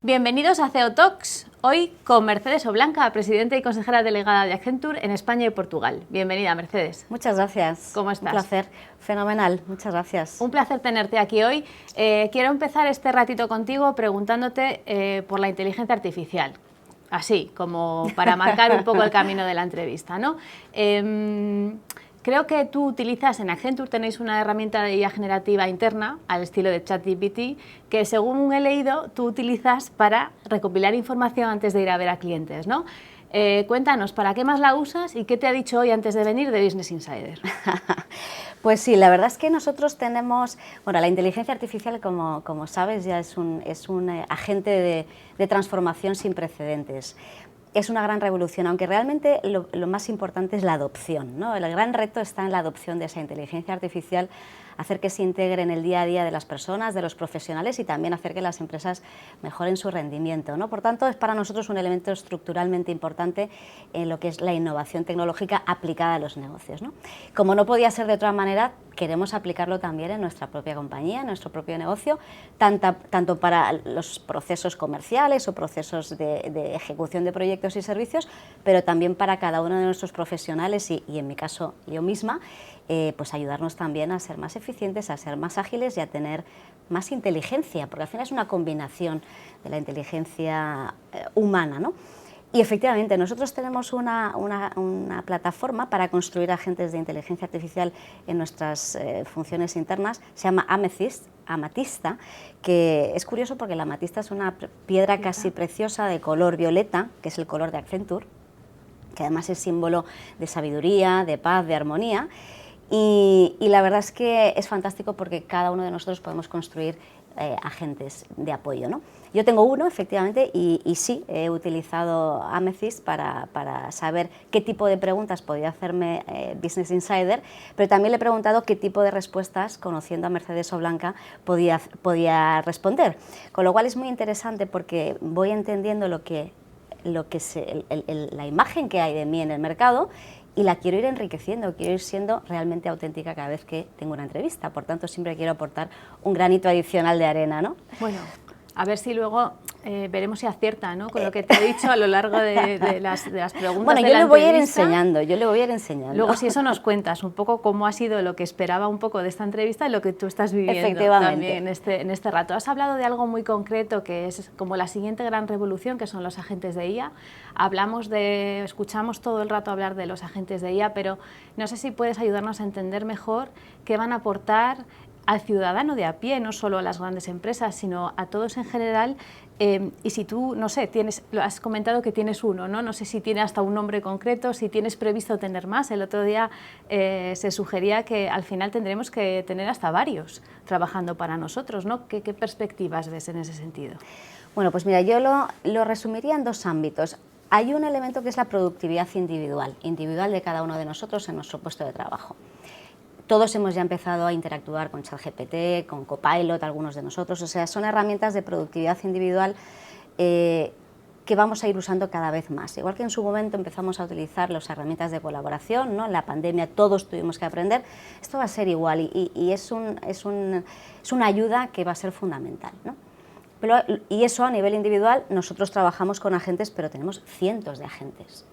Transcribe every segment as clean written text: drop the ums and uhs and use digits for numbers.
Bienvenidos a CEO Talks, hoy con Mercedes Oblanca, presidenta y consejera delegada de Accenture en España y Portugal. Bienvenida, Mercedes. Muchas gracias. ¿Cómo estás? Un placer, fenomenal, muchas gracias. Un placer tenerte aquí hoy. Quiero empezar este ratito contigo preguntándote por la inteligencia artificial, así como para marcar un poco el camino de la entrevista, ¿no? Creo que tú utilizas, en Accenture tenéis una herramienta de IA generativa interna, al estilo de ChatGPT, que según he leído, tú utilizas para recopilar información antes de ir a ver a clientes, ¿no? Cuéntanos, ¿para qué más la usas y qué te ha dicho hoy antes de venir de Business Insider? Pues sí, la verdad es que nosotros tenemos, bueno, la inteligencia artificial, como sabes, ya es un agente de transformación sin precedentes. Es una gran revolución, aunque realmente lo más importante es la adopción, ¿no? El gran reto está en la adopción de esa inteligencia artificial, hacer que se integre en el día a día de las personas, de los profesionales y también hacer que las empresas mejoren su rendimiento, ¿no? Por tanto, es para nosotros un elemento estructuralmente importante en lo que es la innovación tecnológica aplicada a los negocios, ¿no? Como no podía ser de otra manera, queremos aplicarlo también en nuestra propia compañía, en nuestro propio negocio, tanto para los procesos comerciales o procesos de ejecución de proyectos y servicios, pero también para cada uno de nuestros profesionales y en mi caso yo misma, pues ayudarnos también a ser más eficientes, a ser más ágiles y a tener más inteligencia, porque al final es una combinación de la inteligencia humana, ¿no? Y efectivamente, nosotros tenemos una plataforma para construir agentes de inteligencia artificial en nuestras funciones internas, se llama Amatista, que es curioso porque la amatista es una piedra casi preciosa de color violeta, que es el color de Accenture, que además es símbolo de sabiduría, de paz, de armonía, y la verdad es que es fantástico porque cada uno de nosotros podemos construir agentes de apoyo, ¿no? Yo tengo uno, efectivamente, y sí, he utilizado Amethyst para saber qué tipo de preguntas podía hacerme Business Insider, pero también le he preguntado qué tipo de respuestas, conociendo a Mercedes Oblanca, podía responder. Con lo cual es muy interesante porque voy entendiendo la imagen que hay de mí en el mercado y la quiero ir enriqueciendo, quiero ir siendo realmente auténtica cada vez que tengo una entrevista. Por tanto, siempre quiero aportar un granito adicional de arena, ¿no? Bueno, a ver si luego veremos si acierta, ¿no?, con lo que te he dicho a lo largo de las preguntas. Bueno, de yo la le voy a ir entrevista. enseñando, Luego, si eso nos cuentas un poco cómo ha sido lo que esperaba un poco de esta entrevista y lo que tú estás viviendo también en este rato. Has hablado de algo muy concreto que es como la siguiente gran revolución, que son los agentes de IA. Escuchamos todo el rato hablar de los agentes de IA, pero no sé si puedes ayudarnos a entender mejor qué van a aportar al ciudadano de a pie, no solo a las grandes empresas, sino a todos en general. Y si tú, no sé, has comentado que tienes uno, ¿no? No sé si tiene hasta un nombre concreto, si tienes previsto tener más. El otro día se sugería que al final tendremos que tener hasta varios trabajando para nosotros, ¿no? ¿Qué perspectivas ves en ese sentido? Bueno, pues mira, yo lo resumiría en dos ámbitos. Hay un elemento que es la productividad individual de cada uno de nosotros en nuestro puesto de trabajo. Todos hemos ya empezado a interactuar con ChatGPT, con Copilot, algunos de nosotros, o sea, son herramientas de productividad individual que vamos a ir usando cada vez más. Igual que en su momento empezamos a utilizar las herramientas de colaboración, ¿no? En la pandemia todos tuvimos que aprender, esto va a ser igual y es una ayuda que va a ser fundamental, ¿no? Y eso a nivel individual, nosotros trabajamos con agentes, pero tenemos cientos de agentes.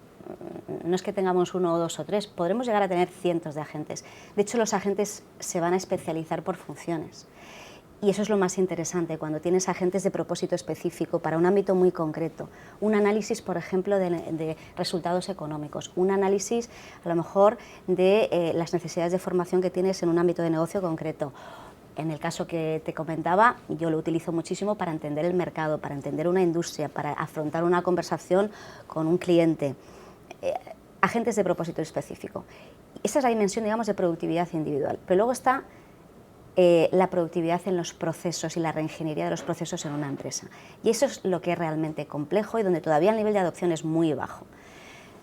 No es que tengamos uno o dos o tres, podremos llegar a tener cientos de agentes. De hecho, los agentes se van a especializar por funciones. Y eso es lo más interesante, cuando tienes agentes de propósito específico para un ámbito muy concreto. Un análisis, por ejemplo, de resultados económicos, un análisis, a lo mejor, de las necesidades de formación que tienes en un ámbito de negocio concreto. En el caso que te comentaba, yo lo utilizo muchísimo para entender el mercado, para entender una industria, para afrontar una conversación con un cliente. Agentes de propósito específico. Esa es la dimensión, digamos, de productividad individual. Pero luego está la productividad en los procesos y la reingeniería de los procesos en una empresa. Y eso es lo que es realmente complejo y donde todavía el nivel de adopción es muy bajo.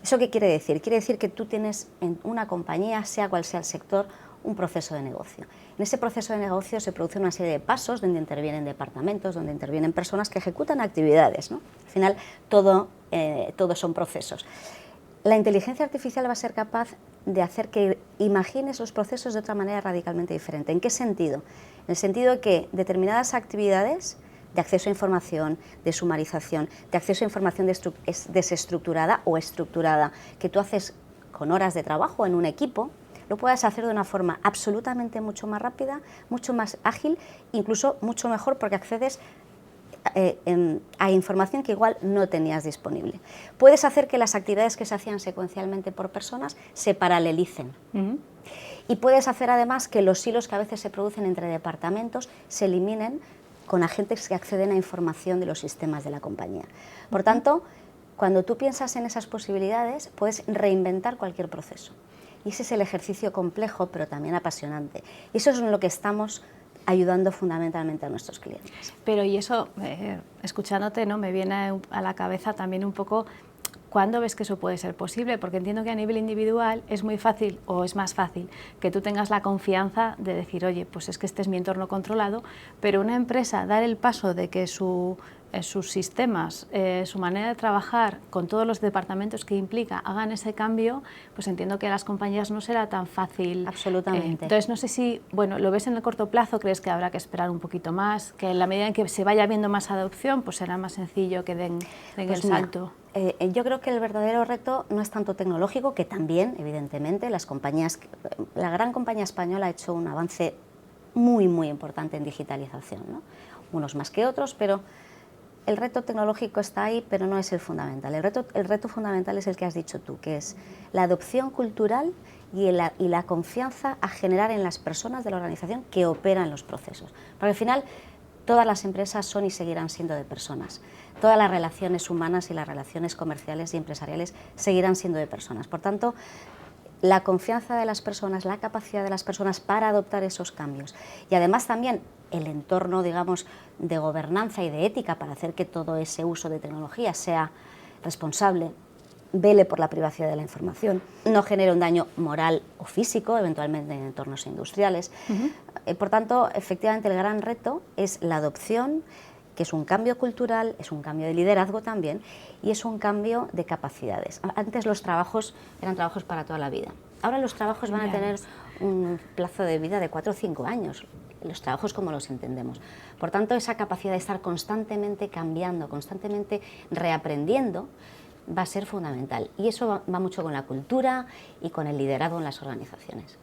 ¿Eso qué quiere decir? Quiere decir que tú tienes en una compañía, sea cual sea el sector, un proceso de negocio. En ese proceso de negocio se produce una serie de pasos donde intervienen departamentos, donde intervienen personas que ejecutan actividades, ¿no? Al final, todo son procesos. La inteligencia artificial va a ser capaz de hacer que imagines los procesos de otra manera radicalmente diferente. ¿En qué sentido? En el sentido de que determinadas actividades de acceso a información, de sumarización, de acceso a información desestructurada o estructurada, que tú haces con horas de trabajo en un equipo, lo puedas hacer de una forma absolutamente mucho más rápida, mucho más ágil, incluso mucho mejor porque accedes a información que igual no tenías disponible. Puedes hacer que las actividades que se hacían secuencialmente por personas se paralelicen. Y puedes hacer además que los hilos que a veces se producen entre departamentos se eliminen con agentes que acceden a información de los sistemas de la compañía. Por tanto, cuando tú piensas en esas posibilidades, puedes reinventar cualquier proceso. Y ese es el ejercicio complejo, pero también apasionante. Y eso es en lo que estamos ayudando fundamentalmente a nuestros clientes. Pero y eso, escuchándote, ¿no?, me viene a la cabeza también un poco, ¿cuándo ves que eso puede ser posible? Porque entiendo que a nivel individual es muy fácil, o es más fácil, que tú tengas la confianza de decir, oye, pues es que este es mi entorno controlado, pero una empresa dar el paso de que sus sistemas, su manera de trabajar con todos los departamentos que implica hagan ese cambio, pues entiendo que a las compañías no será tan fácil. Absolutamente. Entonces no sé si, bueno, lo ves en el corto plazo, crees que habrá que esperar un poquito más, que en la medida en que se vaya viendo más adopción, pues será más sencillo que den Pues el mira, salto. Yo creo que el verdadero reto no es tanto tecnológico, que también, evidentemente, la gran compañía española ha hecho un avance muy, muy importante en digitalización, ¿no? Unos más que otros, pero el reto tecnológico está ahí, pero no es el fundamental. El reto fundamental es el que has dicho tú, que es la adopción cultural y la confianza a generar en las personas de la organización que operan los procesos. Porque al final todas las empresas son y seguirán siendo de personas. Todas las relaciones humanas y las relaciones comerciales y empresariales seguirán siendo de personas. Por tanto, la confianza de las personas, la capacidad de las personas para adoptar esos cambios y además también el entorno, digamos, de gobernanza y de ética para hacer que todo ese uso de tecnología sea responsable, vele por la privacidad de la información, no genere un daño moral o físico, eventualmente en entornos industriales. Por tanto, efectivamente, el gran reto es la adopción, que es un cambio cultural, es un cambio de liderazgo también, y es un cambio de capacidades. Antes los trabajos eran trabajos para toda la vida. Ahora los trabajos van a tener un plazo de vida de 4 o 5 años, los trabajos como los entendemos. Por tanto, esa capacidad de estar constantemente cambiando, constantemente reaprendiendo, va a ser fundamental. Y eso va mucho con la cultura y con el liderazgo en las organizaciones.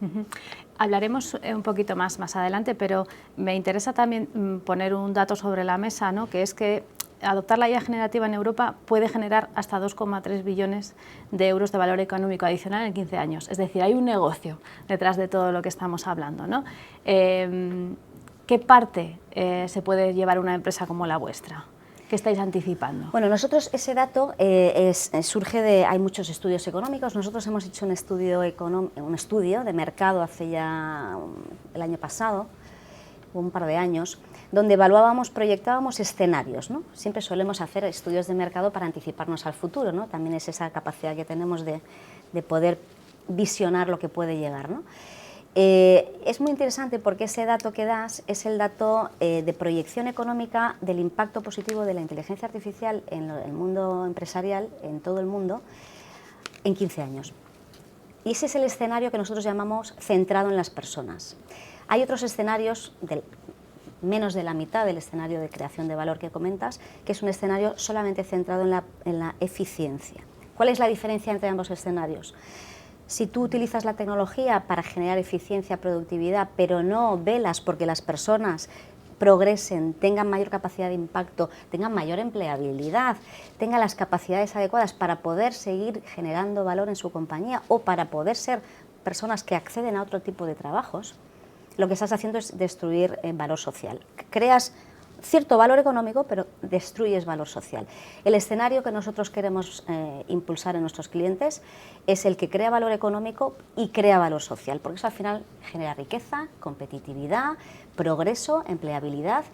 Hablaremos un poquito más adelante, pero me interesa también poner un dato sobre la mesa, ¿no?, que es que adoptar la IA generativa en Europa puede generar hasta 2,3 billones de euros de valor económico adicional en 15 años. Es decir, hay un negocio detrás de todo lo que estamos hablando, ¿no? ¿Qué parte se puede llevar una empresa como la vuestra? ¿Qué estáis anticipando? Bueno, nosotros ese dato surge hay muchos estudios económicos. Nosotros hemos hecho un estudio de mercado hace ya el año pasado, un par de años, donde evaluábamos, proyectábamos escenarios, ¿no? Siempre solemos hacer estudios de mercado para anticiparnos al futuro, ¿no? También es esa capacidad que tenemos de poder visionar lo que puede llegar, ¿no? Es muy interesante porque ese dato que das es el dato de proyección económica del impacto positivo de la inteligencia artificial en el mundo empresarial, en todo el mundo, en 15 años. Y ese es el escenario que nosotros llamamos centrado en las personas. Hay otros escenarios, menos de la mitad del escenario de creación de valor que comentas, que es un escenario solamente centrado en la eficiencia. ¿Cuál es la diferencia entre ambos escenarios? Si tú utilizas la tecnología para generar eficiencia, productividad, pero no velas porque las personas progresen, tengan mayor capacidad de impacto, tengan mayor empleabilidad, tengan las capacidades adecuadas para poder seguir generando valor en su compañía o para poder ser personas que acceden a otro tipo de trabajos, lo que estás haciendo es destruir valor social. Creas cierto valor económico, pero destruyes valor social. El escenario que nosotros queremos impulsar en nuestros clientes es el que crea valor económico y crea valor social, porque eso al final genera riqueza, competitividad, progreso, empleabilidad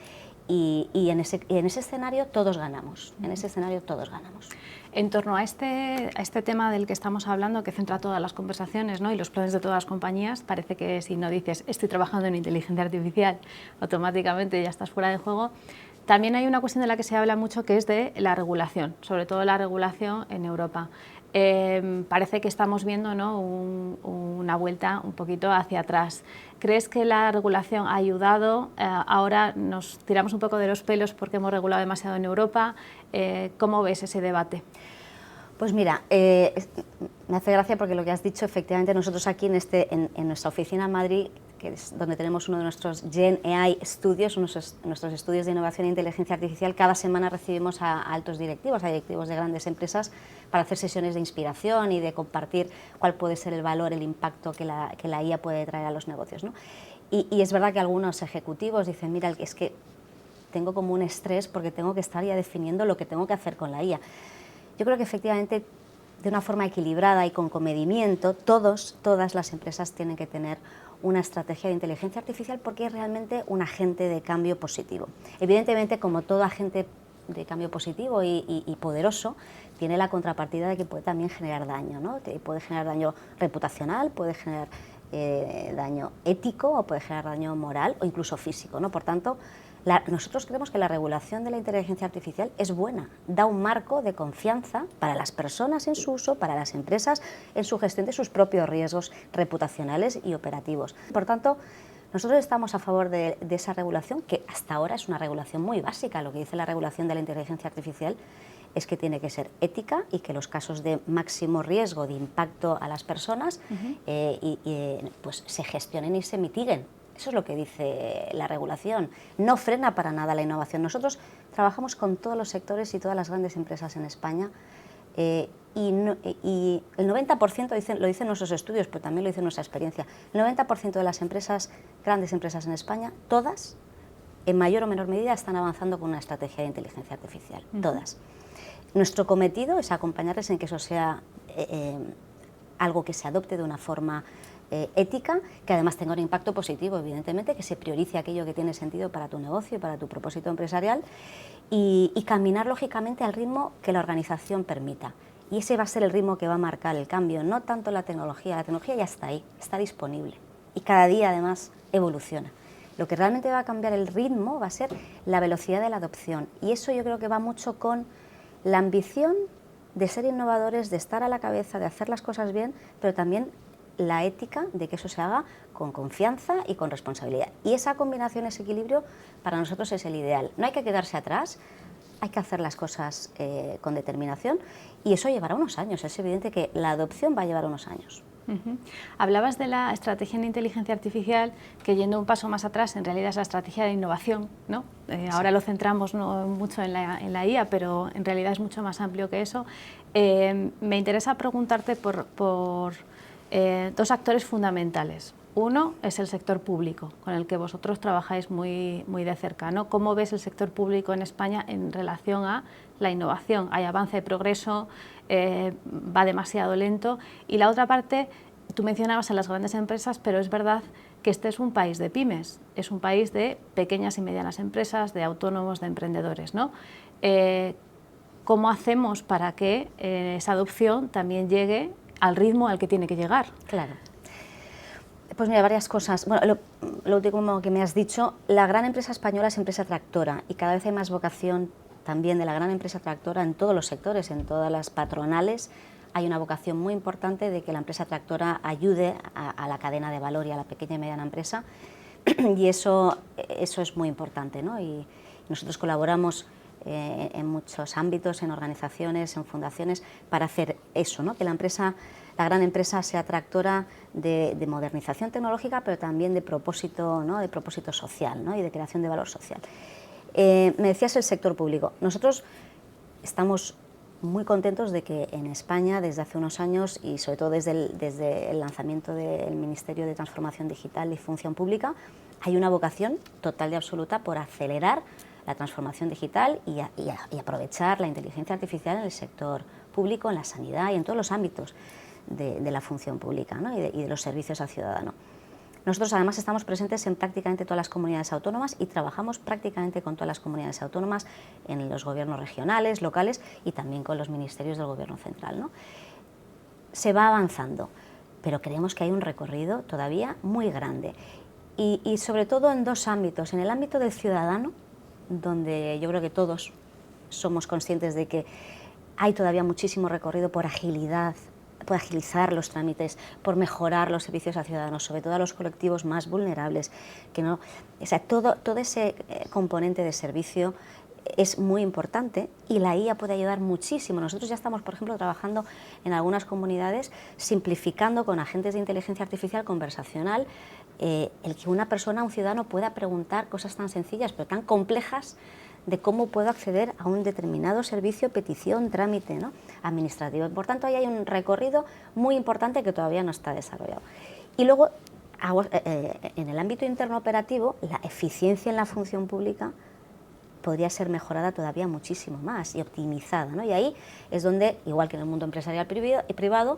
y en ese escenario todos ganamos. En ese escenario todos ganamos. En torno a este tema del que estamos hablando, que centra todas las conversaciones, ¿no?, y los planes de todas las compañías, parece que si no dices estoy trabajando en inteligencia artificial, automáticamente ya estás fuera de juego. También hay una cuestión de la que se habla mucho, que es de la regulación, sobre todo la regulación en Europa. parece que estamos viendo, ¿no?, una vuelta un poquito hacia atrás. ¿Crees que la regulación ha ayudado? Ahora nos tiramos un poco de los pelos porque hemos regulado demasiado en Europa. ¿Cómo ves ese debate? Pues mira, me hace gracia porque lo que has dicho, efectivamente, nosotros aquí en nuestra oficina en Madrid, que es donde tenemos uno de nuestros Gen AI Studios, nuestros estudios de innovación e inteligencia artificial, cada semana recibimos a altos directivos, a directivos de grandes empresas, para hacer sesiones de inspiración y de compartir cuál puede ser el valor, el impacto que la IA puede traer a los negocios, ¿no? Y es verdad que algunos ejecutivos dicen, mira, es que tengo como un estrés porque tengo que estar ya definiendo lo que tengo que hacer con la IA. Yo creo que efectivamente, de una forma equilibrada y con comedimiento, todas las empresas tienen que tener una estrategia de inteligencia artificial porque es realmente un agente de cambio positivo. Evidentemente, como todo agente de cambio positivo y poderoso, tiene la contrapartida de que puede también generar daño, ¿no? Puede generar daño reputacional, puede generar daño ético o puede generar daño moral o incluso físico, ¿no? Por tanto, nosotros creemos que la regulación de la inteligencia artificial es buena, da un marco de confianza para las personas en su uso, para las empresas en su gestión de sus propios riesgos reputacionales y operativos. Por tanto, nosotros estamos a favor de esa regulación, que hasta ahora es una regulación muy básica. Lo que dice la regulación de la inteligencia artificial es que tiene que ser ética y que los casos de máximo riesgo de impacto a las personas pues se gestionen y se mitiguen. Eso es lo que dice la regulación. No frena para nada la innovación. Nosotros trabajamos con todos los sectores y todas las grandes empresas en España y el 90%, lo dicen nuestros estudios, pero también lo dice nuestra experiencia, el 90% de las grandes empresas en España, todas, en mayor o menor medida, están avanzando con una estrategia de inteligencia artificial. Todas. Nuestro cometido es acompañarles en que eso sea algo que se adopte de una forma ética, que además tenga un impacto positivo, evidentemente, que se priorice aquello que tiene sentido para tu negocio y para tu propósito empresarial y caminar lógicamente al ritmo que la organización permita. Y ese va a ser el ritmo que va a marcar el cambio, no tanto la tecnología ya está ahí, está disponible y cada día además evoluciona. Lo que realmente va a cambiar el ritmo va a ser la velocidad de la adopción y eso yo creo que va mucho con la ambición de ser innovadores, de estar a la cabeza, de hacer las cosas bien, pero también la ética de que eso se haga con confianza y con responsabilidad. Y esa combinación, ese equilibrio, para nosotros es el ideal. No hay que quedarse atrás, hay que hacer las cosas con determinación y eso llevará unos años. Es evidente que la adopción va a llevar unos años. Hablabas de la estrategia en inteligencia artificial, que yendo un paso más atrás, en realidad es la estrategia de innovación, ¿no? Ahora lo centramos mucho en la IA, pero en realidad es mucho más amplio que eso. Me interesa preguntarte por dos actores fundamentales. Uno es el sector público, con el que vosotros trabajáis muy de cerca, ¿no? ¿Cómo ves el sector público en España en relación a la innovación? ¿Hay avance, progreso? ¿Va demasiado lento? Y la otra parte, tú mencionabas a las grandes empresas, pero es verdad que este es un país de pymes, es un país de pequeñas y medianas empresas, de autónomos, de emprendedores, ¿no? ¿Cómo hacemos para que esa adopción también llegue al ritmo al que tiene que llegar? Claro. Pues mira, varias cosas. Bueno, lo último que me has dicho, la gran empresa española es empresa tractora y cada vez hay más vocación también de la gran empresa tractora en todos los sectores, en todas las patronales. Hay una vocación muy importante de que la empresa tractora ayude a la cadena de valor y a la pequeña y mediana empresa y eso es muy importante, ¿no? Y nosotros colaboramos en muchos ámbitos, en organizaciones, en fundaciones, para hacer eso, ¿no? Que la gran empresa sea tractora de modernización tecnológica, pero también de propósito, ¿no? De propósito social, ¿no? Y de creación de valor social. Me decías el sector público. Nosotros estamos muy contentos de que en España, desde hace unos años y sobre todo desde el lanzamiento del Ministerio de Transformación Digital y Función Pública, hay una vocación total y absoluta por acelerar la transformación digital y aprovechar la inteligencia artificial en el sector público, en la sanidad y en todos los ámbitos de la función pública, ¿no? y de los servicios al ciudadano. Nosotros además estamos presentes en prácticamente todas las comunidades autónomas y trabajamos prácticamente con todas las comunidades autónomas en los gobiernos regionales, locales y también con los ministerios del gobierno central, ¿no? Se va avanzando, pero creemos que hay un recorrido todavía muy grande y sobre todo en dos ámbitos. En el ámbito del ciudadano, donde yo creo que todos somos conscientes de que Hay todavía muchísimo recorrido por agilidad, por agilizar los trámites, por mejorar los servicios a ciudadanos, sobre todo a los colectivos más vulnerables, que no, o sea, todo ese componente de servicio es muy importante y la IA puede ayudar muchísimo. Nosotros ya estamos, por ejemplo, trabajando en algunas comunidades simplificando con agentes de inteligencia artificial conversacional el que una persona, un ciudadano, pueda preguntar cosas tan sencillas pero tan complejas de cómo puedo acceder a un determinado servicio, petición, trámite, ¿no?, administrativo. Por tanto, ahí hay un recorrido muy importante que todavía no está desarrollado. Y luego, en el ámbito interno operativo, la eficiencia en la función pública podría ser mejorada todavía muchísimo más y optimizada, ¿no? Y ahí es donde, igual que en el mundo empresarial y privado,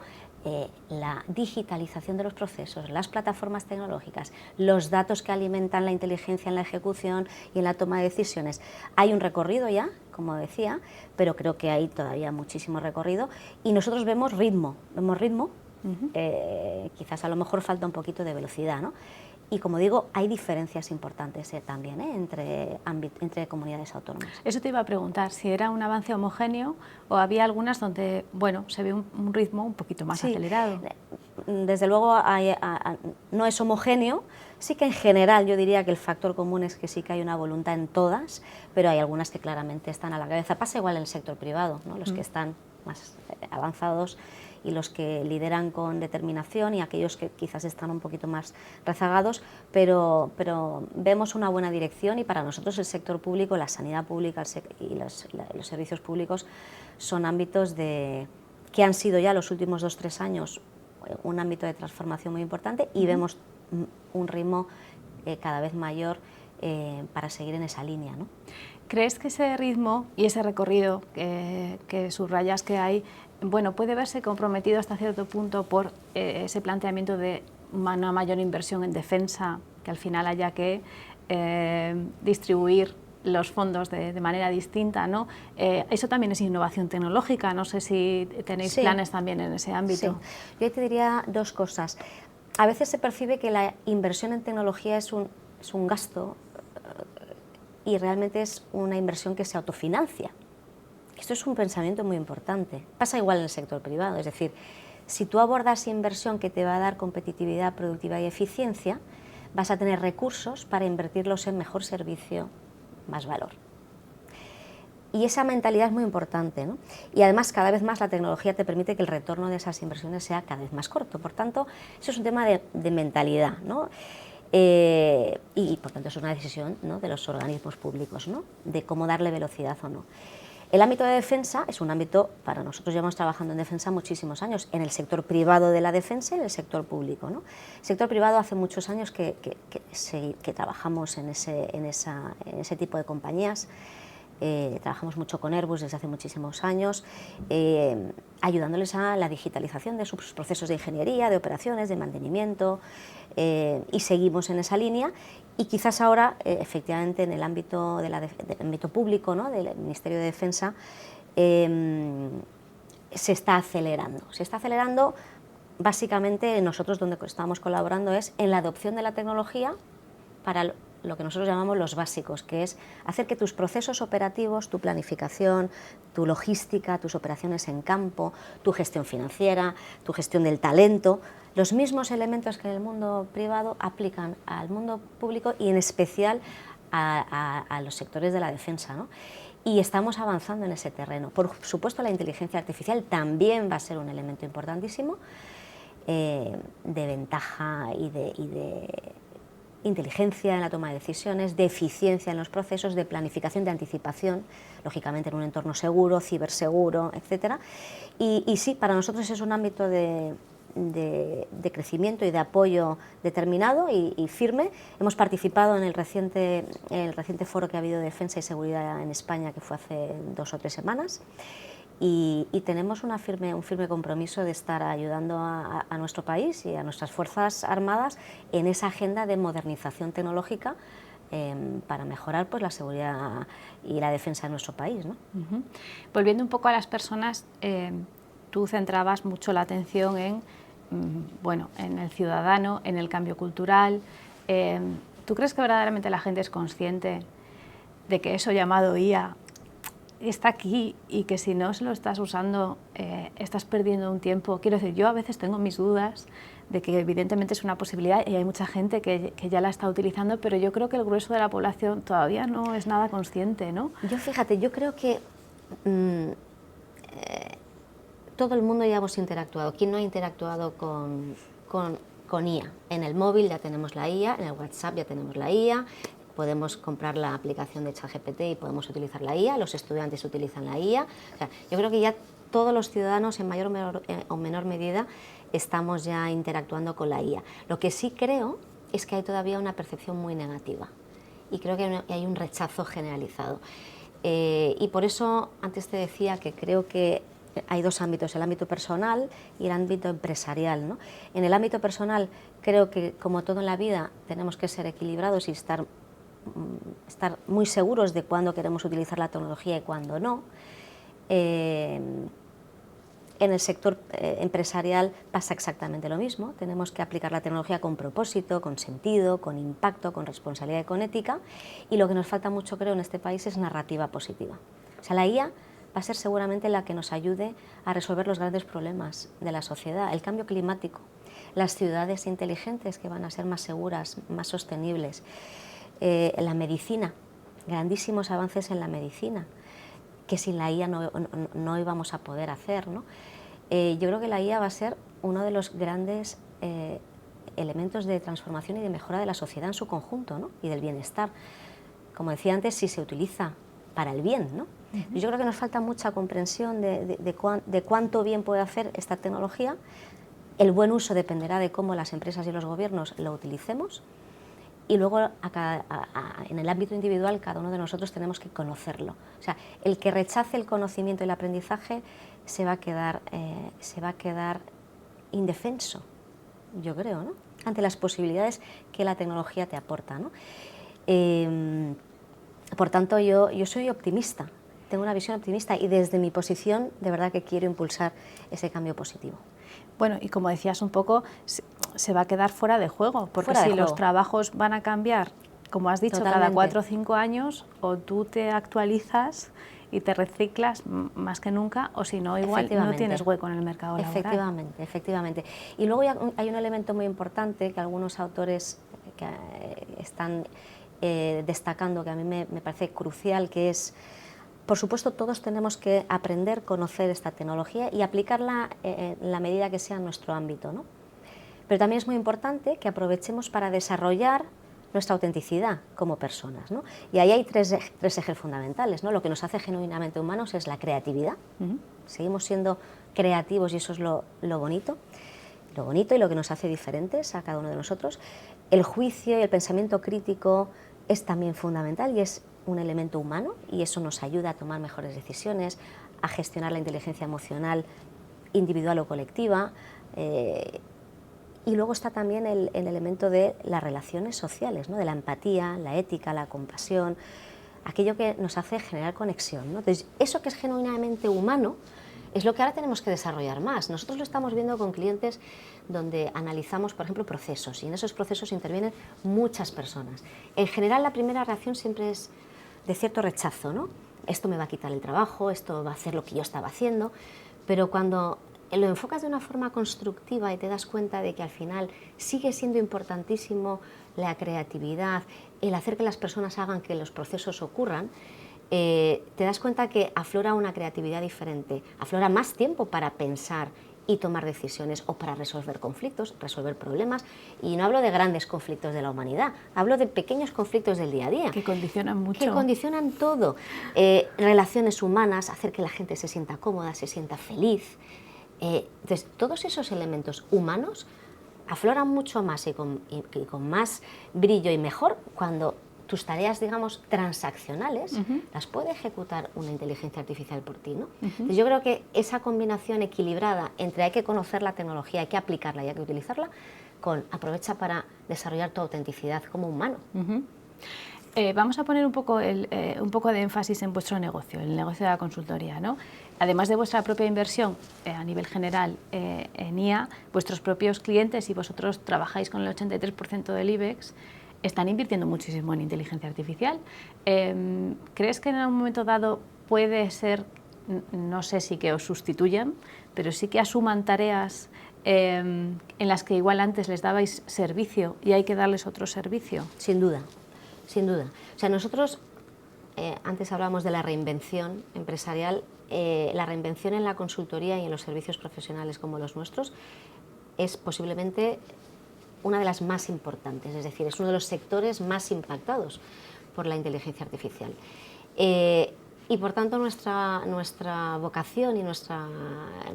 la digitalización de los procesos, las plataformas tecnológicas, los datos que alimentan la inteligencia en la ejecución y en la toma de decisiones. Hay un recorrido ya, como decía, pero creo que hay todavía muchísimo recorrido y nosotros vemos ritmo, quizás a lo mejor falta un poquito de velocidad, ¿no? Y como digo, hay diferencias importantes también entre comunidades autónomas. Eso te iba a preguntar, si era un avance homogéneo o había algunas donde, bueno, se ve un ritmo un poquito más acelerado. Desde luego no es homogéneo, sí que en general yo diría que el factor común es que sí que hay una voluntad en todas, pero hay algunas que claramente están a la cabeza. Pasa igual en el sector privado, ¿no? Los que están más avanzados y los que lideran con determinación y aquellos que quizás están un poquito más rezagados, pero vemos una buena dirección y para nosotros el sector público, la sanidad pública y los servicios públicos son ámbitos que han sido ya los últimos 2-3 años un ámbito de transformación muy importante y vemos un ritmo cada vez mayor para seguir en esa línea, ¿no? ¿Crees que ese ritmo y ese recorrido que subrayas que hay, bueno, puede verse comprometido hasta cierto punto por ese planteamiento de una mayor inversión en defensa, que al final haya que distribuir los fondos de manera distinta, ¿no? Eso también es innovación tecnológica, no sé si tenéis planes también en ese ámbito. Sí. Yo te diría dos cosas. A veces se percibe que la inversión en tecnología es un gasto y realmente es una inversión que se autofinancia. Esto es un pensamiento muy importante. Pasa igual en el sector privado, es decir, si tú abordas inversión que te va a dar competitividad, productividad y eficiencia, vas a tener recursos para invertirlos en mejor servicio, más valor. Y esa mentalidad es muy importante, ¿no? Y además cada vez más la tecnología te permite que el retorno de esas inversiones sea cada vez más corto. Por tanto, eso es un tema de mentalidad, ¿no? Y por tanto es una decisión, ¿no?, de los organismos públicos, ¿no?, de cómo darle velocidad o no. El ámbito de defensa es un ámbito, para nosotros llevamos trabajando en defensa muchísimos años, en el sector privado de la defensa y en el sector público, ¿no? El sector privado hace muchos años que trabajamos en ese tipo de compañías. Trabajamos mucho con Airbus desde hace muchísimos años, ayudándoles a la digitalización de sus procesos de ingeniería, de operaciones, de mantenimiento, y seguimos en esa línea. Y quizás ahora, efectivamente, en el ámbito del ámbito público, ¿no?, del Ministerio de Defensa, se está acelerando. Se está acelerando, básicamente, nosotros donde estamos colaborando es en la adopción de la tecnología para lo que nosotros llamamos los básicos, que es hacer que tus procesos operativos, tu planificación, tu logística, tus operaciones en campo, tu gestión financiera, tu gestión del talento, los mismos elementos que en el mundo privado aplican al mundo público y en especial a los sectores de la defensa, ¿no? Y estamos avanzando en ese terreno. Por supuesto, la inteligencia artificial también va a ser un elemento importantísimo de ventaja y de inteligencia en la toma de decisiones, de eficiencia en los procesos, de planificación, de anticipación, lógicamente en un entorno seguro, ciberseguro, etc. Y sí, para nosotros es un ámbito de crecimiento y de apoyo determinado y firme. Hemos participado en el reciente foro que ha habido de defensa y seguridad en España, que fue hace 2 o 3 semanas. Y tenemos un firme compromiso de estar ayudando a nuestro país y a nuestras Fuerzas Armadas en esa agenda de modernización tecnológica para mejorar, pues, la seguridad y la defensa de nuestro país, ¿no? Volviendo un poco a las personas, tú centrabas mucho la atención en el ciudadano, en el cambio cultural. ¿Tú crees que verdaderamente la gente es consciente de que eso llamado IA está aquí y que si no se lo estás usando estás perdiendo un tiempo. Quiero decir, yo a veces tengo mis dudas de que evidentemente es una posibilidad y hay mucha gente que ya la está utilizando, pero yo creo que el grueso de la población todavía no es nada consciente, ¿no? Yo fíjate, yo creo que todo el mundo ya hemos interactuado. ¿Quién no ha interactuado con IA? En el móvil ya tenemos la IA, en el WhatsApp ya tenemos la IA, podemos comprar la aplicación de ChatGPT y podemos utilizar la IA, los estudiantes utilizan la IA. O sea, yo creo que ya todos los ciudadanos en mayor o menor medida estamos ya interactuando con la IA. Lo que sí creo es que hay todavía una percepción muy negativa y creo que hay un rechazo generalizado. Y por eso antes te decía que creo que hay dos ámbitos, el ámbito personal y el ámbito empresarial, ¿no? En el ámbito personal creo que, como todo en la vida, tenemos que ser equilibrados y estar muy seguros de cuándo queremos utilizar la tecnología y cuándo no. En el sector empresarial pasa exactamente lo mismo, tenemos que aplicar la tecnología con propósito, con sentido, con impacto, con responsabilidad y con ética, y lo que nos falta mucho, creo, en este país es narrativa positiva. O sea, la IA va a ser seguramente la que nos ayude a resolver los grandes problemas de la sociedad, el cambio climático, las ciudades inteligentes que van a ser más seguras, más sostenibles, la medicina, grandísimos avances en la medicina, que sin la IA no íbamos a poder hacer, ¿no? Yo creo que la IA va a ser uno de los grandes elementos de transformación y de mejora de la sociedad en su conjunto, ¿no? Y del bienestar. Como decía antes, si se utiliza para el bien, ¿no? Yo creo que nos falta mucha comprensión de cuánto bien puede hacer esta tecnología. El buen uso dependerá de cómo las empresas y los gobiernos lo utilicemos. Y luego, en el ámbito individual, cada uno de nosotros tenemos que conocerlo. O sea, el que rechace el conocimiento y el aprendizaje se va a quedar indefenso, yo creo, ¿no? Ante las posibilidades que la tecnología te aporta, ¿no? Por tanto, yo soy optimista, tengo una visión optimista y desde mi posición de verdad que quiero impulsar ese cambio positivo. Bueno, y como decías un poco, se va a quedar fuera de juego, porque si los trabajos van a cambiar, como has dicho, cada 4 o 5 años, o tú te actualizas y te reciclas más que nunca, o si no, igual no tienes hueco en el mercado laboral. Efectivamente. Y luego hay un elemento muy importante que algunos autores que están destacando, que a mí me parece crucial, que es, por supuesto, todos tenemos que aprender, conocer esta tecnología y aplicarla en la medida que sea en nuestro ámbito, ¿no? Pero también es muy importante que aprovechemos para desarrollar nuestra autenticidad como personas, ¿no? Y ahí hay tres ejes fundamentales, ¿no? Lo que nos hace genuinamente humanos es la creatividad. Seguimos siendo creativos y eso es lo bonito y lo que nos hace diferentes a cada uno de nosotros. El juicio y el pensamiento crítico es también fundamental y es un elemento humano y eso nos ayuda a tomar mejores decisiones, a gestionar la inteligencia emocional individual o colectiva. Y luego está también el elemento de las relaciones sociales, ¿no? De la empatía, la ética, la compasión, aquello que nos hace generar conexión, ¿no? Entonces, eso que es genuinamente humano es lo que ahora tenemos que desarrollar más. Nosotros lo estamos viendo con clientes donde analizamos, por ejemplo, procesos, y en esos procesos intervienen muchas personas. En general, la primera reacción siempre es de cierto rechazo, ¿no? Esto me va a quitar el trabajo, esto va a hacer lo que yo estaba haciendo, pero cuando lo enfocas de una forma constructiva y te das cuenta de que al final sigue siendo importantísimo la creatividad, el hacer que las personas hagan que los procesos ocurran, te das cuenta que aflora una creatividad diferente, aflora más tiempo para pensar y tomar decisiones o para resolver conflictos, resolver problemas. Y no hablo de grandes conflictos de la humanidad, hablo de pequeños conflictos del día a día. Que condicionan mucho. Que condicionan todo. Relaciones humanas, hacer que la gente se sienta cómoda, se sienta feliz. Entonces, todos esos elementos humanos afloran mucho más y con más brillo y mejor cuando tus tareas, digamos, transaccionales las puede ejecutar una inteligencia artificial por ti, ¿no? Entonces, yo creo que esa combinación equilibrada entre hay que conocer la tecnología, hay que aplicarla y hay que utilizarla, aprovecha para desarrollar tu autenticidad como humano. Vamos a poner un poco de énfasis en vuestro negocio, el negocio de la consultoría, ¿no? Además de vuestra propia inversión a nivel general en IA, vuestros propios clientes y vosotros trabajáis con el 83% del IBEX, están invirtiendo muchísimo en inteligencia artificial. ¿Crees que en un momento dado puede ser, no sé si que os sustituyan, pero sí que asuman tareas en las que igual antes les dabais servicio y hay que darles otro servicio? Sin duda, sin duda. O sea, nosotros, antes hablábamos de la reinvención empresarial, la reinvención en la consultoría y en los servicios profesionales como los nuestros es posiblemente una de las más importantes, es decir, es uno de los sectores más impactados por la inteligencia artificial. Y por tanto nuestra vocación y nuestra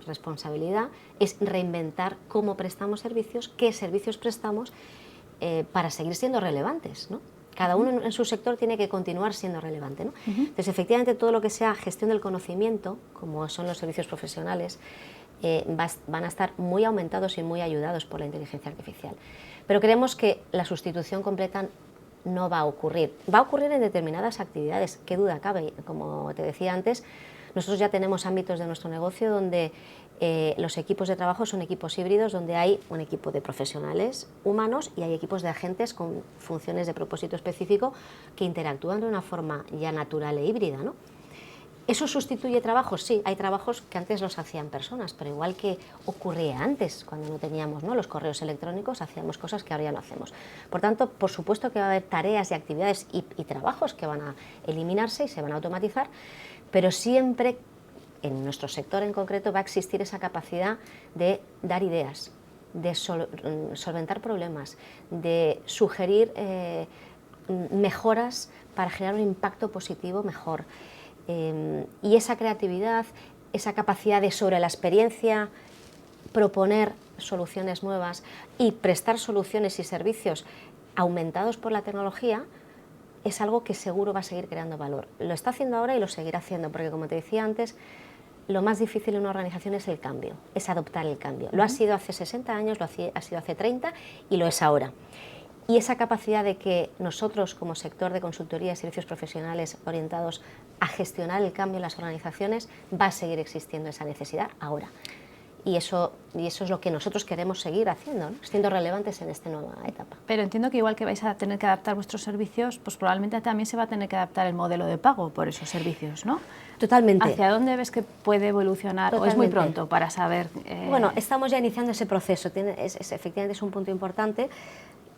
responsabilidad es reinventar cómo prestamos servicios, qué servicios prestamos para seguir siendo relevantes, ¿no? Cada uno en su sector tiene que continuar siendo relevante, ¿no? Entonces, efectivamente, todo lo que sea gestión del conocimiento, como son los servicios profesionales, van a estar muy aumentados y muy ayudados por la inteligencia artificial. Pero creemos que la sustitución completa no va a ocurrir. Va a ocurrir en determinadas actividades, qué duda cabe. Como te decía antes, nosotros ya tenemos ámbitos de nuestro negocio donde los equipos de trabajo son equipos híbridos, donde hay un equipo de profesionales humanos y hay equipos de agentes con funciones de propósito específico que interactúan de una forma ya natural e híbrida, ¿no? ¿Eso sustituye trabajos? Sí, hay trabajos que antes los hacían personas, pero igual que ocurría antes, cuando no teníamos, ¿no?, los correos electrónicos, hacíamos cosas que ahora ya no hacemos. Por tanto, por supuesto que va a haber tareas y actividades y trabajos que van a eliminarse y se van a automatizar, pero siempre, en nuestro sector en concreto, va a existir esa capacidad de dar ideas, de solventar problemas, de sugerir mejoras para generar un impacto positivo mejor. Y esa creatividad, esa capacidad de sobre la experiencia proponer soluciones nuevas y prestar soluciones y servicios aumentados por la tecnología es algo que seguro va a seguir creando valor. Lo está haciendo ahora y lo seguirá haciendo, porque como te decía antes, lo más difícil en una organización es el cambio, es adoptar el cambio. Lo ha sido hace 60 años, ha sido hace 30 y lo es ahora. Y esa capacidad de que nosotros, como sector de consultoría y servicios profesionales orientados a gestionar el cambio en las organizaciones, va a seguir existiendo esa necesidad ahora. Y eso es lo que nosotros queremos seguir haciendo, ¿no?, siendo relevantes en esta nueva etapa. Pero entiendo que igual que vais a tener que adaptar vuestros servicios, pues probablemente también se va a tener que adaptar el modelo de pago por esos servicios, ¿no? Totalmente. ¿Hacia dónde ves que puede evolucionar? Totalmente. ¿O es muy pronto para saber? Bueno, estamos ya iniciando ese proceso, efectivamente es un punto importante.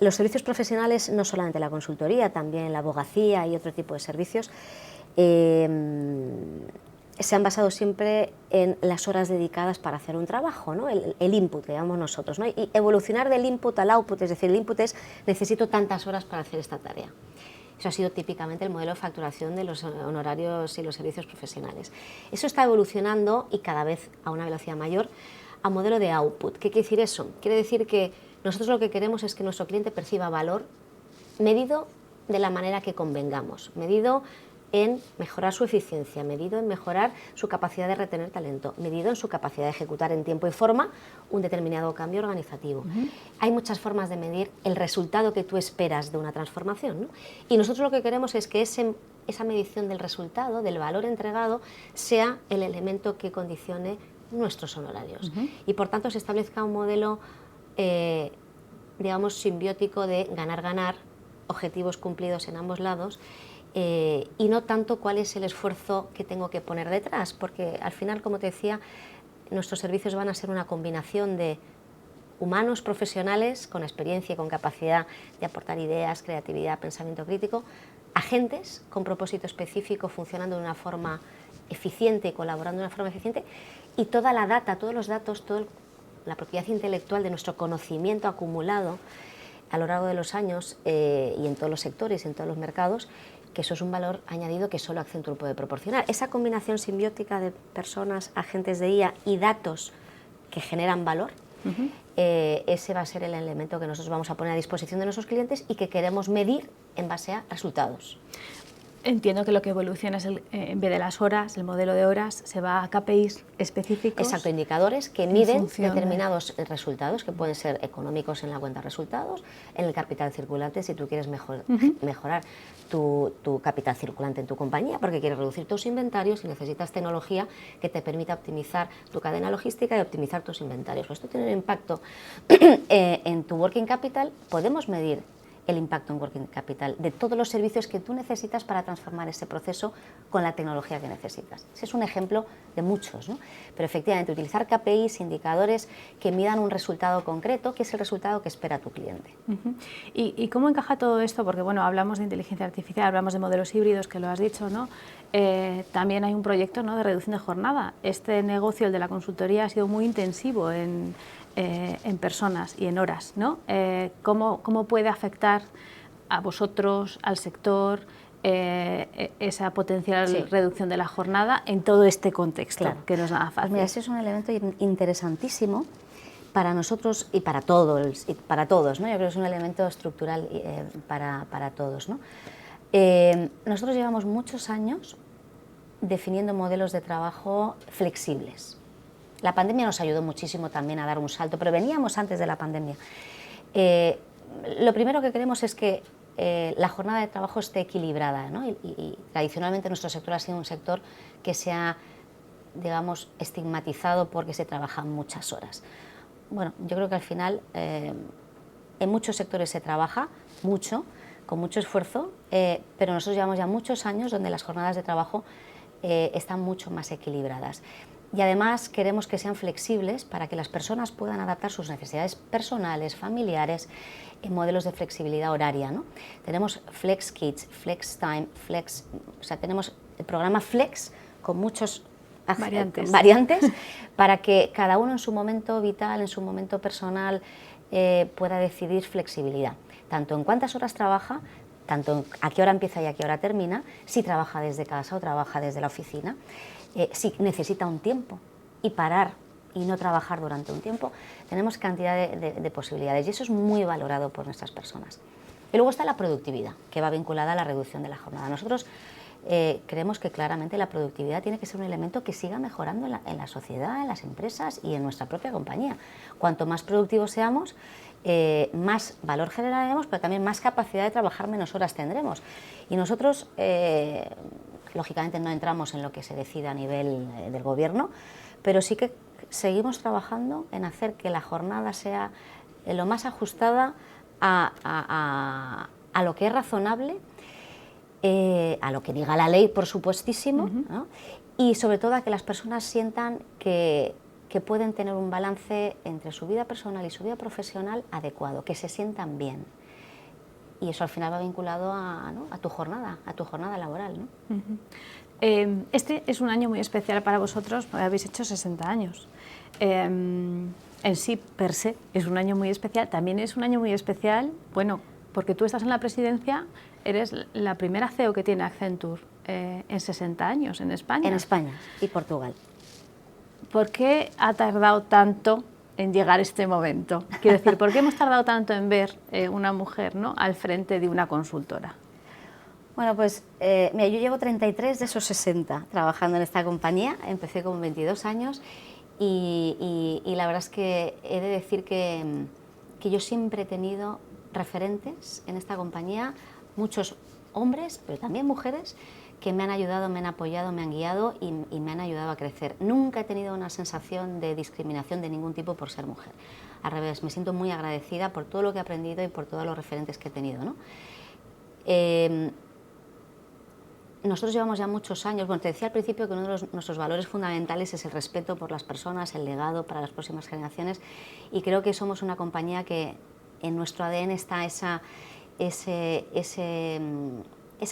Los servicios profesionales, no solamente la consultoría, también la abogacía y otro tipo de servicios, se han basado siempre en las horas dedicadas para hacer un trabajo, ¿no?, el input, que llamamos nosotros, ¿no?, y evolucionar del input al output, es decir, el input es necesito tantas horas para hacer esta tarea. Eso ha sido típicamente el modelo de facturación de los honorarios y los servicios profesionales. Eso está evolucionando y cada vez a una velocidad mayor a modelo de output. ¿Qué quiere decir eso? Quiere decir que nosotros lo que queremos es que nuestro cliente perciba valor medido de la manera que convengamos, medido en mejorar su eficiencia, medido en mejorar su capacidad de retener talento, medido en su capacidad de ejecutar en tiempo y forma un determinado cambio organizativo. Hay muchas formas de medir el resultado que tú esperas de una transformación, ¿no? Y nosotros lo que queremos es que esa medición del resultado, del valor entregado, sea el elemento que condicione nuestros honorarios. Y por tanto se establezca un modelo digamos, simbiótico de ganar-ganar, objetivos cumplidos en ambos lados, y no tanto cuál es el esfuerzo que tengo que poner detrás, porque al final, como te decía, nuestros servicios van a ser una combinación de humanos profesionales con experiencia y con capacidad de aportar ideas, creatividad, pensamiento crítico, agentes con propósito específico, funcionando de una forma eficiente y colaborando de una forma eficiente, y toda la data, todos los datos, toda la propiedad intelectual de nuestro conocimiento acumulado a lo largo de los años y en todos los sectores y en todos los mercados, que eso es un valor añadido que solo Accenture puede proporcionar. Esa combinación simbiótica de personas, agentes de IA y datos que generan valor, ese va a ser el elemento que nosotros vamos a poner a disposición de nuestros clientes y que queremos medir en base a resultados. Entiendo que lo que evoluciona es, en vez de las horas, el modelo de horas, se va a KPIs específicos. Exacto, indicadores que miden determinados resultados, que pueden ser económicos en la cuenta de resultados, en el capital circulante, si tú quieres mejorar tu capital circulante en tu compañía, porque quieres reducir tus inventarios y necesitas tecnología que te permita optimizar tu cadena logística y optimizar tus inventarios. Pues esto tiene un impacto en tu working capital. Podemos medir el impacto en Working Capital, de todos los servicios que tú necesitas para transformar ese proceso con la tecnología que necesitas. Ese es un ejemplo de muchos, ¿no? Pero efectivamente utilizar KPIs, indicadores que midan un resultado concreto, que es el resultado que espera tu cliente. ¿Y cómo encaja todo esto? Porque bueno, hablamos de inteligencia artificial, hablamos de modelos híbridos, que lo has dicho, ¿no? También hay un proyecto, ¿no?, de reducción de jornada. Este negocio, el de la consultoría, ha sido muy intensivo en personas y en horas, ¿no? ¿Cómo puede afectar a vosotros, al sector, esa potencial reducción de la jornada en todo este contexto que nos da fácil? Pues mira, ese es un elemento interesantísimo para nosotros y para todos, ¿no? Yo creo que es un elemento estructural para todos, ¿no? Nosotros llevamos muchos años definiendo modelos de trabajo flexibles. La pandemia nos ayudó muchísimo también a dar un salto, pero veníamos antes de la pandemia. Lo primero que queremos es que la jornada de trabajo esté equilibrada, ¿no? Y tradicionalmente nuestro sector ha sido un sector que se ha, digamos, estigmatizado porque se trabajan muchas horas. Bueno, yo creo que al final en muchos sectores se trabaja mucho, con mucho esfuerzo, pero nosotros llevamos ya muchos años donde las jornadas de trabajo están mucho más equilibradas. Y además queremos que sean flexibles para que las personas puedan adaptar sus necesidades personales, familiares, en modelos de flexibilidad horaria, ¿no? Tenemos Flex Kids, Flex Time, o sea, tenemos el programa Flex con muchos variantes para que cada uno en su momento vital, en su momento personal, pueda decidir flexibilidad, tanto en cuántas horas trabaja, tanto a qué hora empieza y a qué hora termina, si trabaja desde casa o trabaja desde la oficina, si necesita un tiempo y parar y no trabajar durante un tiempo. Tenemos cantidad de posibilidades y eso es muy valorado por nuestras personas. Y luego está la productividad, que va vinculada a la reducción de la jornada. Nosotros creemos que claramente la productividad tiene que ser un elemento que siga mejorando en la sociedad, en las empresas y en nuestra propia compañía. Cuanto más productivos seamos, más valor generaremos, pero también más capacidad de trabajar menos horas tendremos. Y nosotros, lógicamente, no entramos en lo que se decida a nivel del gobierno, pero sí que seguimos trabajando en hacer que la jornada sea lo más ajustada a lo que es razonable, a lo que diga la ley, por supuestísimo, ¿no? Y sobre todo a que las personas sientan que pueden tener un balance entre su vida personal y su vida profesional adecuado, que se sientan bien. Y eso al final va vinculado ¿no?, a tu jornada laboral, ¿no? Este es un año muy especial para vosotros, porque habéis hecho 60 años. En sí, per se, es un año muy especial. También es un año muy especial, bueno, porque tú estás en la presidencia, eres la primera CEO que tiene Accenture en 60 años en España. En España y Portugal. ¿Por qué ha tardado tanto en llegar este momento? Quiero decir, ¿por qué hemos tardado tanto en ver una mujer, ¿no?, al frente de una consultora? Bueno, pues mira, yo llevo 33 de esos 60 trabajando en esta compañía. Empecé con 22 años y la verdad es que he de decir que yo siempre he tenido referentes en esta compañía, muchos hombres, pero también mujeres, que me han ayudado, me han apoyado, me han guiado y me han ayudado a crecer. Nunca he tenido una sensación de discriminación de ningún tipo por ser mujer. Al revés, me siento muy agradecida por todo lo que he aprendido y por todos los referentes que he tenido, ¿no? Nosotros llevamos ya muchos años, bueno, te decía al principio que uno de nuestros valores fundamentales es el respeto por las personas, el legado para las próximas generaciones, y creo que somos una compañía que en nuestro ADN está esa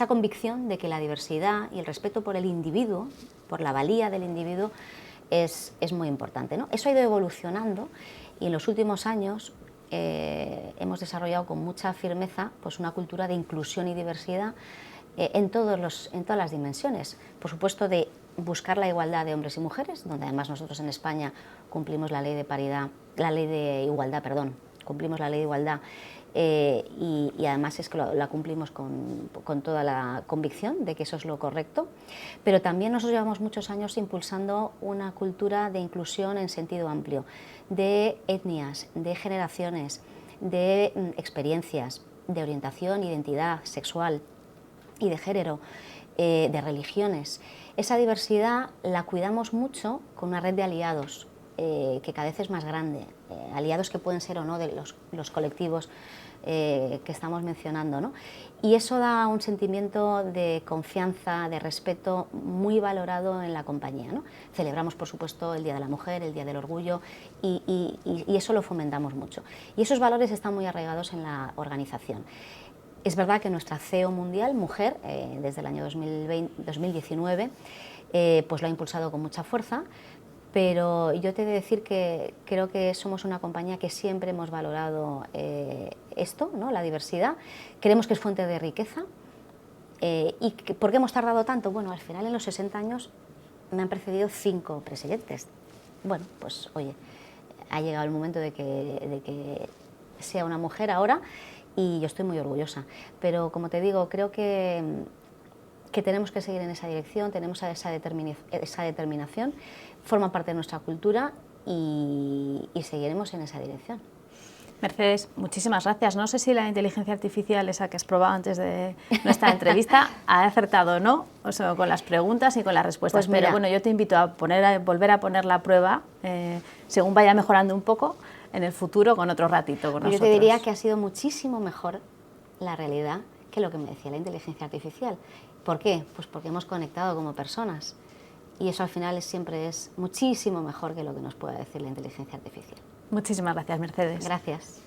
convicción de que la diversidad y el respeto por el individuo, por la valía del individuo, es muy importante, ¿no? Eso ha ido evolucionando y en los últimos años hemos desarrollado con mucha firmeza pues una cultura de inclusión y diversidad en todas las dimensiones. Por supuesto, de buscar la igualdad de hombres y mujeres, donde además nosotros en España cumplimos la ley de igualdad, cumplimos la ley de igualdad. Y además es que la cumplimos con toda la convicción de que eso es lo correcto, pero también nosotros llevamos muchos años impulsando una cultura de inclusión en sentido amplio, de etnias, de generaciones, de experiencias, de orientación, identidad sexual y de género, de religiones. Esa diversidad la cuidamos mucho con una red de aliados que cada vez es más grande, aliados que pueden ser o no de los colectivos que estamos mencionando, ¿no? Y eso da un sentimiento de confianza, de respeto muy valorado en la compañía, ¿no? Celebramos, por supuesto, el Día de la Mujer, el Día del Orgullo, y eso lo fomentamos mucho. Y esos valores están muy arraigados en la organización. Es verdad que nuestra CEO mundial, mujer, desde el año 2019, pues lo ha impulsado con mucha fuerza, pero yo te he de decir que creo que somos una compañía que siempre hemos valorado esto, ¿no? La diversidad. Creemos que es fuente de riqueza. ¿Por qué hemos tardado tanto? Bueno, al final en los 60 años me han precedido 5 presidentes. Bueno, pues oye, ha llegado el momento de que sea una mujer ahora y yo estoy muy orgullosa. Pero como te digo, creo que tenemos que seguir en esa dirección, tenemos esa determinación, forma parte de nuestra cultura y seguiremos en esa dirección. Mercedes, muchísimas gracias. No sé si la inteligencia artificial, esa que has probado antes de nuestra entrevista, ha acertado o no, o sea, con las preguntas y con las respuestas. Pues pero bueno, yo te invito a volver a poner la prueba, según vaya mejorando un poco, en el futuro con otro ratito con nosotros. Yo te diría que ha sido muchísimo mejor la realidad que lo que me decía la inteligencia artificial. ¿Por qué? Pues porque hemos conectado como personas y eso al final siempre es muchísimo mejor que lo que nos pueda decir la inteligencia artificial. Muchísimas gracias, Mercedes. Gracias.